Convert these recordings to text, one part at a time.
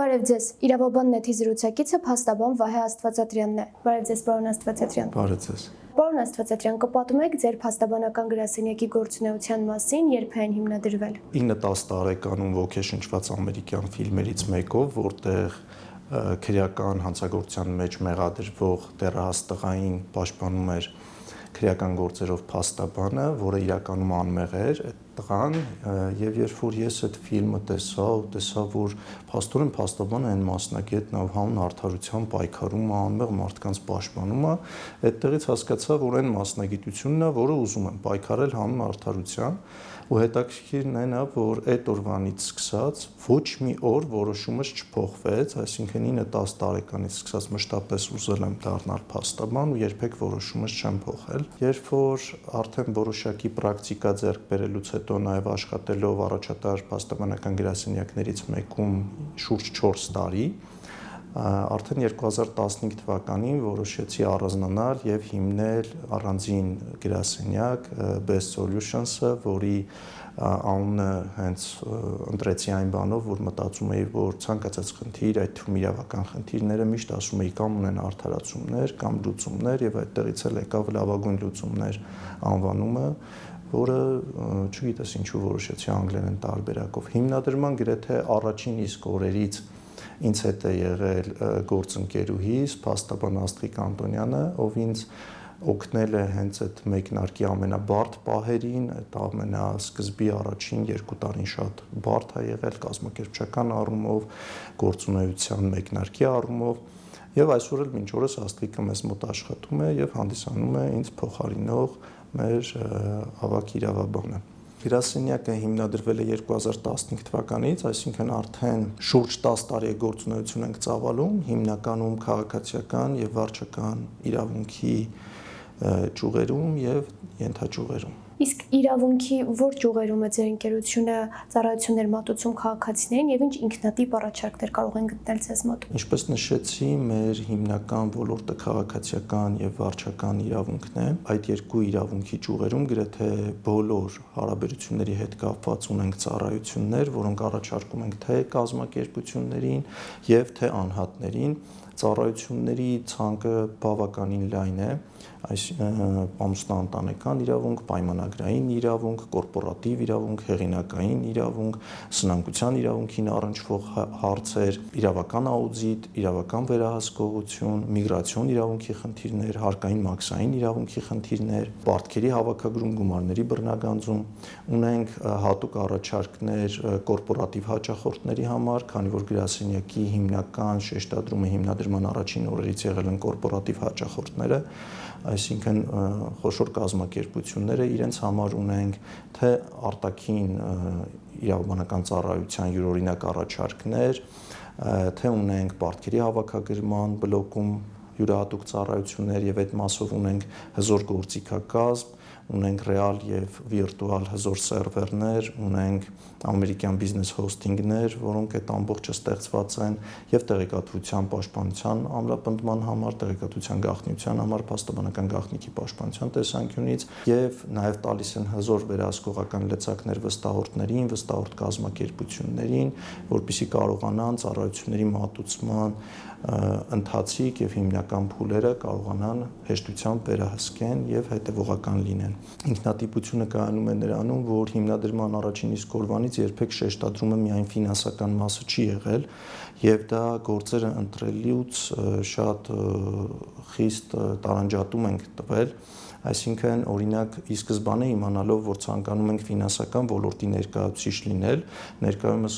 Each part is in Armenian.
Բարև ձեզ, իրավաբան նեթի զրուցակիցը փաստաբան Վահե Աստվածատրյանն է։ Բարև ձեզ, պարոն Աստվածատրյան։ Բարև ձեզ։ Պարոն Աստվածատրյան, կպատմում եք ձեր փաստաբանական գրասենյակի գործունեության մասին, երբ են հիմնադրվել։ 9-10 տարեկանում ոգեշնչված ամերիկյան ֆիլմերից մեկով, որտեղ քրեական հանցագործության մեջ մեղադրվող դեռահաս տղային պաշտպանում էր քրեական գործերով փաստաբանը, որը իրականում անմեղ էր, այդ տղան, եւ երբ որ ես այդ ֆիլմը տեսա, որ փաստորեն փաստաբանը այն մասնագետն է, հանուն արդարության պայքարում է, անմեղ մարդկանց պաշտպանում է, այդտեղից հասկացա, որ այն մասնագիտությունն է, որը ուզում եմ պայքարել հանուն արդարության, ու հետաքրքիրն այն է, որ այդ օրվանից սկսած ոչ մի օր որոշումս չփոխվեց, այսինքն 9-10 տարեկանից սկսած մշտապես ուզել եմ դառնալ փաստաբան ու երբեք որոշումս չեմ փոխել։ Երբ որ արդեն որոշակի պրակտիկա ձեռք բերելուց հետո նաև աշխատելով առաջատար փաստաբանական գրասենյակներից մեկում շուրջ 4 տարի, արդեն 2015 թվականին որոշեցի առանձնանալ եւ հիմնել առանձին գրասենյակ Best Solutions-ը, որի անունը հենց ընտրեցի այն բանով, որ մտածում էի, որ ցանկացած խնդիր, այդ թվում իրավական խնդիրները միշտ ասում էի կամ ունեն արդարացումներ, կամ լուծումներ, եւ այդտեղից էլ եկավ լավագույն լուծումներ անվանումը, որը չգիտես ինչու որոշեցի անգլերեն տարբերակով։ Հիմնադրման գրեթե առաջին իսկ օրերից ինձ հետ է եղել գործընկերուհիս, փաստաբան Աստղիկ Անտոնյանը, ով ինձ օգնել է հենց այդ մեկնարկի ամենաբարդ պահերին, այդ ամենասկզբի առաջին 2 տարին շատ բարդ է եղել կազմակերպչական առումով, գործունեության մեկնարկի առումով, եւ այսօր էլ մինչ օրս Աստղիկը մեզ մոտ աշխատում է եւ հանդիսանում է ինձ փոխարինող մեր ավագ իրավաբանը։ Գրասենյակը հիմնադրվել է 2015 թվականից, այսինքն արդեն շուրջ 10 տարի գործունեություն ենք ծավալում, հիմնականում քաղաքացիական եւ վարչական իրավունքի ճյուղերում եւ ենթաճյուղերում։ Իսկ իրավունքի որ ճյուղերում է ձեր ընկերությունը ծառայություններ մատուցում քաղաքացիներին եւ ինչ ինքնատիպ առաջարկներ կարող են գտնել ձեզ մոտ։ Ինչպես նշեցի, մեր հիմնական ոլորտը քաղաքացիական եւ վարչական իրավունքն է։ Այդ երկու իրավունքի ճյուղերում գրեթե բոլոր հարաբերությունների հետ կապված ունենք ծառայություններ, որոնք առաջարկում ենք թե կազմակերպություններին եւ թե անհատներին։ Ծառայությունների ցանկը բավականին լայն է, այս ամուսնաընտանեկան իրավունք, պայմանագրային իրավունք, կորպորատիվ իրավունք, հեղինակային իրավունք, սնանկության իրավունքին առնչվող հարցեր, իրավական աուդիտ, իրավական վերահսկողություն, միգրացիոն իրավունքի խնդիրներ, հարկային մաքսային իրավունքի խնդիրներ, պարտքերի հավաքագրում, գումարների բռնագանձում, ունենք հատուկ առաջարկներ կորպորատիվ հաճախորդների համար, քանի որ գրասենյակի հիմնական շեշտադրումը հիմնադրման առաջին օրերից եղել են կորպորատիվ հաճախորդները, այսինքն խոշոր կազմակերպությունները իրենց համար ունենք թե արտաքին իրավաբանական ծառայության յուրօրինակ առաջարկներ, թե ունենք պարտքերի հավաքագրման բլոկում յուրահատուկ ծառայություններ եւ այդ մասով ունենք հզոր գործիքակազմ, ունենք ռեալ եւ վիրտուալ հզոր սերվերներ, ունենք ամերիկյան բիզնես հոսթինգներ, որոնք այդ ամբողջը ստեղծված են եւ տեղեկատվության պաշտպանության ամրապնդման համար, տեղեկատվության գաղտնիության համար, փաստաբանական գաղտնիքի պաշտպանության տեսանկյունից եւ նաեւ տալիս են հզոր վերահսկողական լծակներ վստահորդներին, վստահորդ կազմակերպություններին, որպեսզի կարողանան ծառայությունների մատուցման ընթացիկ եւ հիմնական փուլերը կարողանան հեշտությամբ վերահսկեն եւ հետեւողական լինեն։ Ինքնատիպությունը կայանում է նրանում, որ հիմնադրման առաջին իսկ օրվանից երբեք շեշտադրումը միայն ֆինանսական մասը չի եղել եւ դա գործերը ընտրելուց շատ խիստ տարանջատում ենք տվել, այսինքն օրինակ ի սկզբանե իմանալով, որ ցանկանում ենք ֆինանսական ոլորտի ներկայացուցիչ լինել, ներկայումս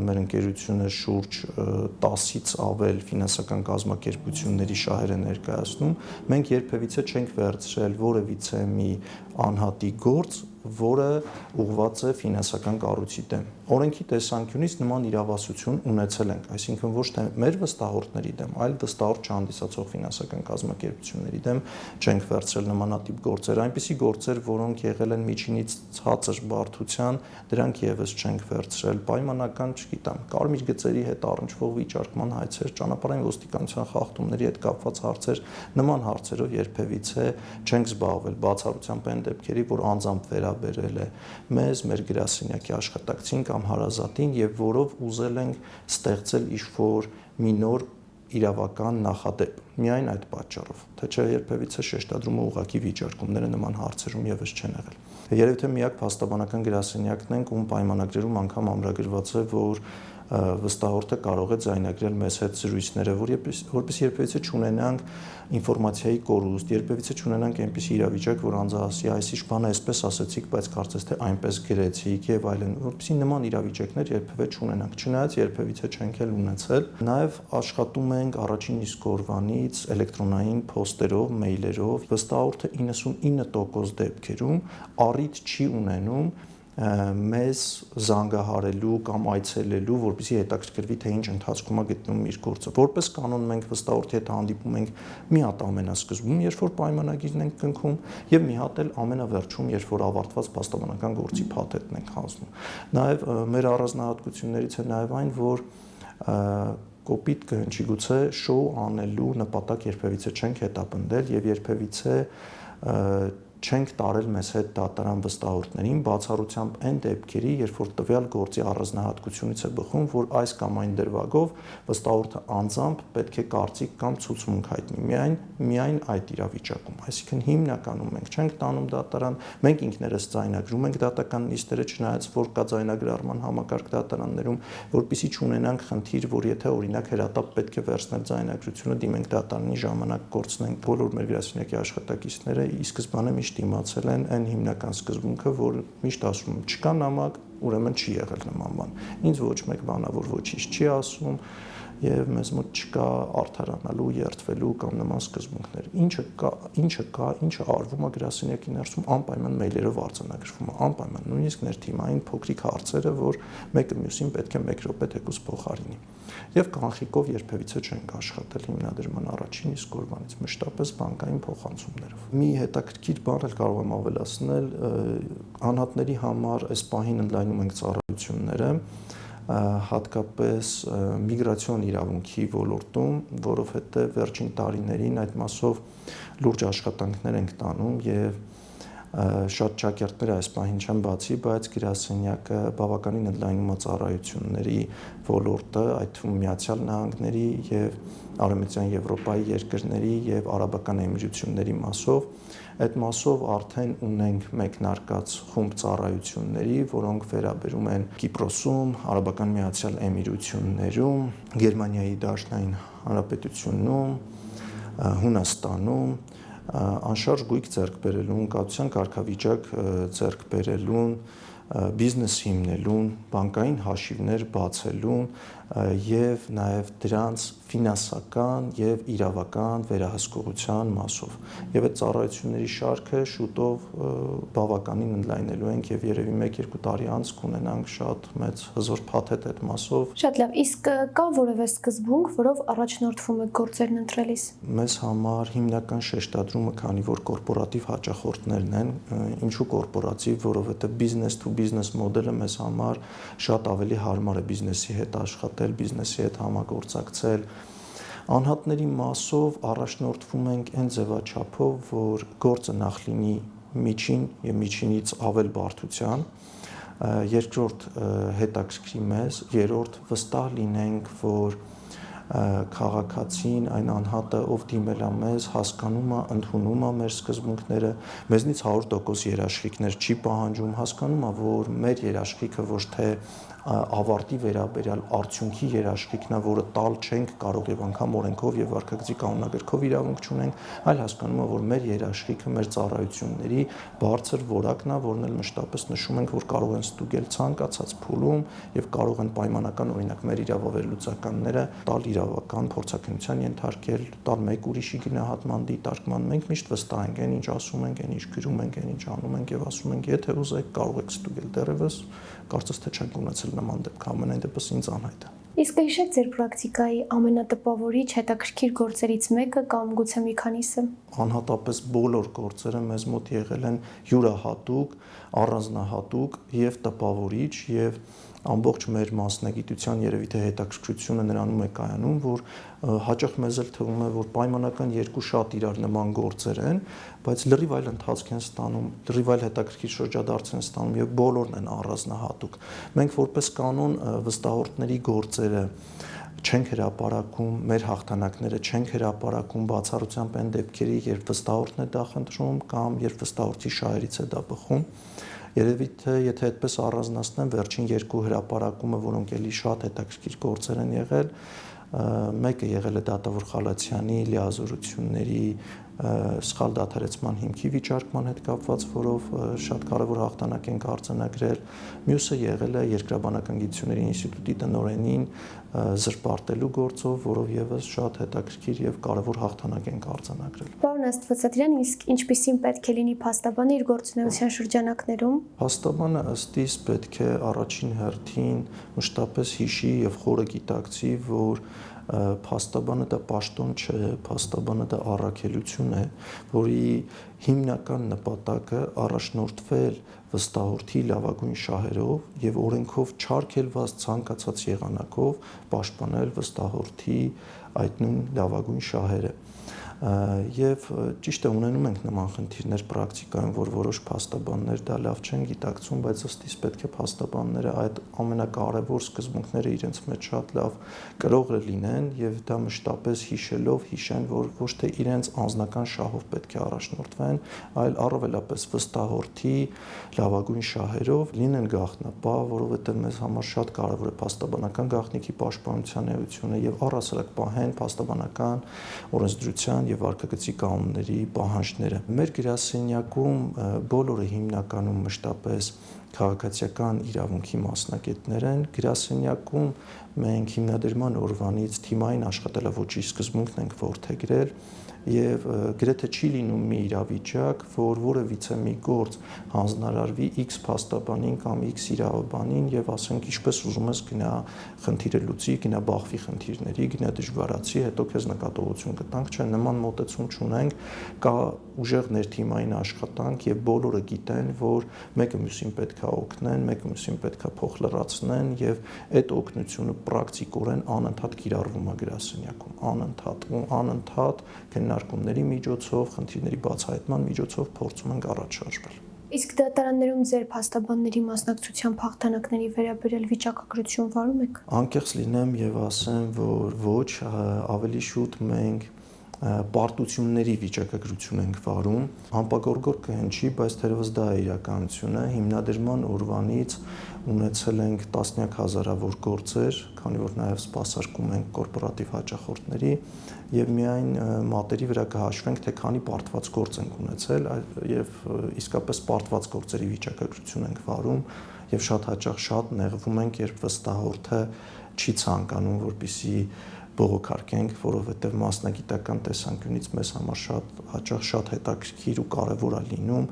մեր ընկերությունը շուրջ 10-ից ավել ֆինանսական կազմակերպությունների շահեր է ներկայացնում, մենք երբևիցե չենք վերցրել որևիցե մի անհատի գործ, որը ուղղված է ֆինանսական կառույցի դեմ։ Օրենքի տեսանկյունից նման իրավասություն ունեցել ենք, այսինքն ոչ թե մեր վստահորդների դեմ, այլ վստահորդ չհանդիսացող ֆինանսական կազմակերպությունների դեմ չենք վերցրել նմանատիպ գործեր, այնպիսի գործեր, որոնք եղել են միջինից ցածր բարդության, դրանք եւս չենք վերցրել, պայմանական, չգիտեմ, կարմիր գծերի հետ առնչվող վիճարկման հայցեր, ճանապարհային ոստիկանության խախտումների հետ կապված հարցեր, նման հարցերով երբևիցե չենք զբաղվել, բացառությամբ այն դեպքերի, որ անձամբ վերաբերել է մեզ, մեր գրասենյակի աշխատակցին կամ հարազատին եւ որով ուզել ենք ստեղծել ինչ-որ մի նոր իրավական նախադեպ միայն այդ պատճառով, թե չէ երբևիցե շեշտադրումը ուղղակի վիճարկումները նման հարցերում եւս չեն եղել։ Երևի թե միակ փաստաբանական գրասենյակն ենք, ում պայմանագրերում անգամ ամրագրված է, որ վստահորդը կարող է ձայնագրել մեզ հետ զրույցները, որպես երբևիցե չունենանք ինֆորմացիայի կորուստ, երբևիցե չունենանք այնպիսի իրավիճակ, որ անձը ասի, այս ինչ բան է, այսպես ասեցիք, բայց կարծես թե այնպես գրեցիք եւ այլն, որպեսզի նման իրավիճակներ երբևէ չունենանք, չնայած երբևիցե չենք էլ ունեցել։ Նաեւ աշխատում ենք առաջին իսկ օրվանից էլեկտրոնային փոստերով, մեյլերով, վստահորդը 99% դեպքերում առիթ չի ունենում մեզ զանգահարելու կամ այցելելու, որպեսզի հետաքրքրվի, թե ինչ ընթացքում է գտնում իր գործը։ Որպես կանոն մենք վստահորդի հետ հանդիպում ենք մի հատ ամենասկզբում, երբ որ պայմանագիրն ենք կնքում, եւ մի հատ էլ ամենավերջում, երբ որ ավարտված փաստաբանական գործի փաթեթն ենք հանձնում։ Նաեւ մեր առանձնահատկություններից է նաեւ այն, որ կոպիտ կհնչի գուցե շոու անելու նպատակ երբևիցե չենք հետապնդել եւ երբևիցե չենք տարել մեզ հետ դատարան վստահորդներին, բացառությամբ այն դեպքերի, երբ որ տվյալ գործի առանձնահատկությունից է բխում, որ այս կամ այն դրվագով վստահորդը անձամբ պետք է կարծիք կամ ցուցմունք հայտնի միայն այդ իրավիճակում։ Այսինքն հիմնականում մենք չենք տանում դատարան, մենք ինքներս ձայնագրում ենք դատական նիստերը, չնայած որ կա ձայնագրարման համակարգ դատարաններում, որpիսի չունենանք խնդիր, որ եթե օրինակ հրատապ պետք է վերցնել ձայնագրությունը, դիմենք դատարանի ժամանակ կորցնենք բոլոր մեր գրասենյակի աշխատակիցները ի սկզբանե միշտ իմացել են այն հիմնական սկզբունքը, որ միշտ ասում եմ, չկա նամակ, ուրեմն չի եղել նման բան։ Ինձ ոչ մեկ բանավոր ոչինչ չի ասում եւ մեզ մոտ չկա արդարանալու, երդվելու կամ նման սկզբունքներ։ Ինչը արվում է գրասենյակի ներսում, անպայման մեյլերով արձանագրվում է, անպայման նույնիսկ ներթիմային փոքրիկ հարցերը, որ մեկը մյուսին պետք է 1 րոպե թեկուզ փոխարինի։ Եվ կանխիկով երբևիցե չենք աշխատել հիմնադրման առաջին իսկ օրվանից, մշտապես բանկային փոխանցումներով։ Մի հետաքրքիր բան էլ կարող եմ ավելացնել, անհատների համար այս պահին ընդլայնում ենք ծառայությունները, հատկապես միգրացիոն իրավունքի ոլորտում, որովհետև վերջին տարիներին այդ մասով լուրջ աշխատանքներ ենք տանում եւ շատ ճակերտներ այս պահին չեն բացի, բայց գրասենյակը բավականին ընդլայնում է ծառայությունների ոլորտը, այդ թվում Միացյալ Նահանգների եւ Արևմտյան Եվրոպայի երկրների եւ Արաբական Էմիրությունների մասով։ Այդ մասով արդեն ունենք մեկնարկած խումբ ծառայությունների, որոնք վերաբերում են Կիպրոսում, Արաբական Միացյալ Էմիրություններում, Գերմանիայի Դաշնային Հանրապետությունում, Հունաստանում, անշարժ գույք ձեռք բերելուն, կացության կարգավիճակ ձեռք բերելուն, բիզնես հիմնելուն, բանկային հաշիվներ բացելուն եւ նաեւ դրանց ֆինանսական եւ իրավական վերահսկողության մասով։ Եվ այդ ծառայությունների շարքը շուտով բավականին ընդլայնելու ենք եւ երևի 1-2 տարի անց կունենանք շատ մեծ հզոր փաթեթ այդ մասով։ Շատ լավ, իսկ կա որևէ սկզբունք, որով առաջնորդվում եք գործերն ընտրելիս։ Մեզ համար հիմնական շեշտադրումը, քանի որ կորպորատիվ հաճախորդներն են, ինչու կորպորատիվ, որովհետեւ business to business մոդելը մեզ համար շատ ավելի հարմար է բիզնեսի հետ աշխատել, բիզնեսի հետ համագործակցել։ Անհատների մասով առաջնորդվում ենք այն ձևաչափով, որ գործը նախ լինի միջին եւ միջինից ավել բարդության, երկրորդ հետաքրքրի մեզ, երրորդ վստահ լինենք, որ քաղաքացին, այն անհատը, ով դիմել է մեզ, հասկանում է, ընդունում է մեր սկզբունքները, մեզնից 100% երաշխիքներ չի պահանջում, հասկանում է, որ մեր երաշխիքը ոչ թե ավարտի վերաբերյալ արդյունքի երաշխիքն է, որը տալ չենք կարող եւ անգամ օրենքով եւ վարքագծի կանոնագրքով իրավունք չունենք, այլ հասկանում է, որ մեր երաշխիքը մեր ծառայությունների բարձր որակն է, որն էլ մշտապես նշում ենք, որ կարող են ստուգել ցանկացած փուլում եւ կարող են պայմանական օրինակ մեր իրավավերլուծականները տալ իրավական փորձաքննության ենթարկել, տալ մեկ ուրիշի գնահատման դիտարկման։ Մենք միշտ վստահ ենք այն, ինչ ասում ենք, այն ինչ գրում ենք, այն ինչ անում ենք եւ ասում ենք, եթե ուզեք, կարող եք ստուգել դեռևս, կարծես թե չենք ունեցել նման դեպք, ամենայն դեպս ինձ անհայտ է։ Իսկ հիշեք ձեր պրակտիկայի ամենատպավորիչ հետաքրքիր գործերից մեկը կամ գուցե մի քանիսը։ Անհատապես բոլոր գործերը մեզ մոտ եղել են յուրահատուկ, առանձնահատուկ եւ տպավորիչ եւ ամբողջ մեր մասնագիտության երևի թե հետաքրքրությունը նրանում է կայանում, որ հաճախ մեզ էլ թվում է, որ պայմանական երկու շատ իրար նման գործեր են, բայց լրիվ այլ ընթացք են ստանում, լրիվ այլ հետաքրքիր շրջադարձ են ստանում եւ բոլորն են առանձնահատուկ։ Մենք որպես կանոն վստահորդների գործերը չենք հրապարակում, մեր հաղթանակները չենք հրապարակում բացառությամբ այն դեպքերի, երբ վստահորդն է դա խնդրում կամ երբ վստահորդի շահերից է դա բխում։ Երևի թե եթե այդպես առանձնացնեմ վերջին երկու հրապարակումը, որոնք էլի շատ հետաքրքիր գործեր են եղել, մեկը եղել է Դատավոր Խալաթյանի լիազորությունների սխալ դադարեցման հիմքի վիճարկման հետ կապված, որով շատ կարևոր հաղթանակ ենք արձանագրել, մյուսը եղել է Երկրաբանական գիտությունների ինստիտուտի տնօրենին զրպարտելու գործով, որով եւս շատ հետաքրքիր եւ կարևոր հաղթանակ ենք արձանագրել։ Պարոն Աստվածատրյան, իսկ ինչպիսին պետք է լինի փաստաբանը իր գործունեության շրջանակներում։ Փաստաբանը ըստ իս պետք է առաջին հերթին մշտապես հիշի եւ խորը գիտակցի, որ փաստաբանը դա պաշտոն չէ, փաստաբանը դա առաքելություն է, որի հիմնական նպատակը առաջնորդվել վստահորդի լավագույն շահերով եւ օրենքով չարգելված ցանկացած եղանակով պաշտպանել վստահորդի այդ նույն լավագույն շահերը։ Եվ ճիշտ է ունենում ենք նման խնդիրներ պրակտիկայում, որ որոշ փաստաբաններ դա լավ չեն գիտակցում, բայց ըստ իս պետք է փաստաբանները այդ ամենակարևոր սկզբունքները իրենց մեջ շատ լավ կրող լինեն եւ դա մշտապես հիշելով հիշեն, որ ոչ թե իրենց անձնական շահով պետք է առաջնորդվեն, այլ առավելապես վստահորդի լավագույն շահերով լինեն գաղտնապահ, որովհետեւ մեզ համար շատ կարևոր է փաստաբանական գաղտնիքի պաշտպանության էությունը եւ առասարակ պահեն փաստաբանական օրենսդրության եւ վարքագծի կանոնների պահանջները։ Մեր գրասենյակում բոլորը հիմնականում մշտապես քաղաքացիական իրավունքի մասնագետներ են։ Գրասենյակում մենք հիմնադրման օրվանից թիմային աշխատելավոճի սկզբունքն ենք որդեգրել եւ գրեթե չի լինում մի իրավիճակ, որ որևիցե մի գործ հանձնարարվի X փաստաբանին կամ X իրավաբանին եւ ասենք ինչպես ուզում ես գնա խնդիրը լուծի, գնա բախվի խնդիրների, գնա դժվարացի, հետո քեզ նկատողություն կտանք, չէ, նման մոտեցում չունենք, կա ուժեղ ներթիմային աշխատանք եւ բոլորը գիտեն, որ մեկը մյուսին պետք է օգնեն, մեկը մյուսին պետք է փոխ լրացնեն եւ այդ օգնությունը պրակտիկորեն անընդհատ կիրառվում է գրասենյակում, անընդհատ քննարկումների միջոցով, խնդիրների բացահայտման միջոցով փորձում ենք առաջ շարժվել։ Իսկ դատարաններում ձեր փաստաբանների մասնակցության հաղթանակների վերաբերյալ վիճակագրություն վարում եք։ Անկեղծ լինեմ եւ ասեմ, որ ոչ, ավելի շուտ մենք պարտությունների վիճակագրություն ենք վարում, համապագորգոր կհնչի, բայց թերևս դա է իրականությունը։ Հիմնադրման օրվանից ունեցել ենք տասնյակ հազարավոր գործեր, քանի որ նաև սպասարկում ենք կորպորատիվ հաճախորդների եւ միայն մատերի վրա կհաշվենք, թե քանի պարտված գործ ենք ունեցել եւ իսկապես պարտված գործերի վիճակագրություն ենք վարում եւ շատ հաճախ շատ նեղվում ենք, երբ վստահորդը չի ցանկանում, որպեսզի բողոքարկենք, որովհետև մասնագիտական տեսանկյունից մեզ համար շատ հաճախ շատ հետաքրքիր ու կարևոր է լինում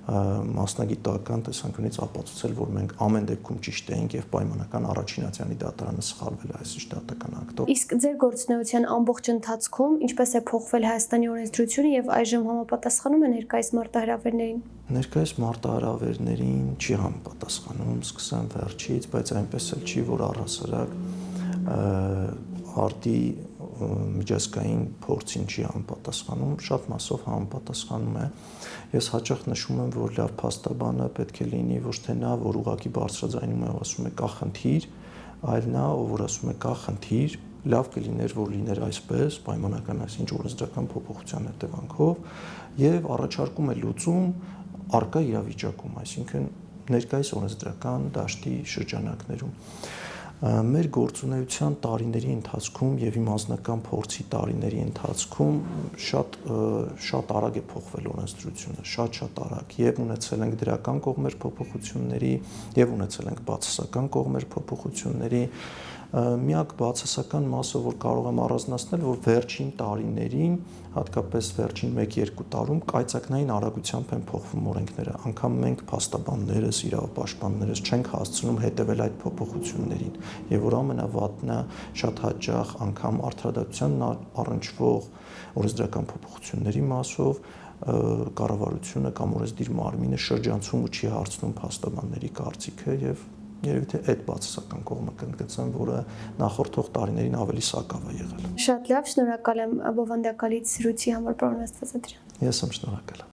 մասնագիտական տեսանկյունից ապացուցել, որ մենք ամեն դեպքում ճիշտ էինք եւ պայմանական առաջինացյանի դատարանը սխալվել է այս շտատական ակտով։ Իսկ ձեր գործունեության ամբողջ ընթացքում ինչպես է փոխվել Հայաստանի օրենսդրությունը եւ այժմ համապատասխանում է ներկայիս մարտահրավերներին։ Ներկայիս մարտահրավերներին չի համապատասխանում, սկսեմ վերջից, բայց այնպես էլ չի, որ առհասարակ արտի միջազգային փորձին չի համապատասխանում, շատ մասով համապատասխանում է։ Ես հաճախ նշում եմ, որ լավ փաստաբանը պետք է լինի ոչ թե նա, որ ուղղակի բարձրաձայնում է ու ասում է կա խնդիր, այլ նա, որ ասում է կա խնդիր, լավ կլիներ, որ լիներ այսպես, պայմանական այսինչ օրենսդրական փոփոխության հետևանքով եւ առաջարկում է լուծում առկա իրավիճակում, այսինքն ներկայիս օրենսդրական դաշտի շրջանակներում։ Մեր գործունեության տարիների ընթացքում եւ իմ անձնական փորձի տարիների ընթացքում շատ արագ է փոխվել օրենսդրությունը, շատ արագ, եւ ունեցել ենք դրական կողմեր փոփոխությունների, եւ ունեցել ենք բացասական կողմեր փոփոխությունների։ Միակ բացասական մասը, որ կարող եմ առանձնացնել, որ վերջին տարիներին, հատկապես վերջին 1-2 տարում կայծակնային արագությամբ են փոխվում օրենքները, անգամ մենք փաստաբաններս, իրավապաշտպաններս չենք հասցնում հետևել այդ փոփոխություններին, եւ որ ամենավատն է շատ հաճախ անգամ արդարադատության առնչվող օրենսդրական փոփոխությունների մասով կառավարությունը կամ օրենսդիր մարմինը շրջանցում ու չի հարցնում փաստաբանների կարծիքը եւ երևի թե այդ բացասական կողմը կընդգծեմ, որը նախորդող տարիներին ավելի սակավ է եղել։ Շատ լավ, շնորհակալ եմ բովանդակալից զրույցի համար, պարոն Աստվածատրյան։ Ես եմ շնորհակալ։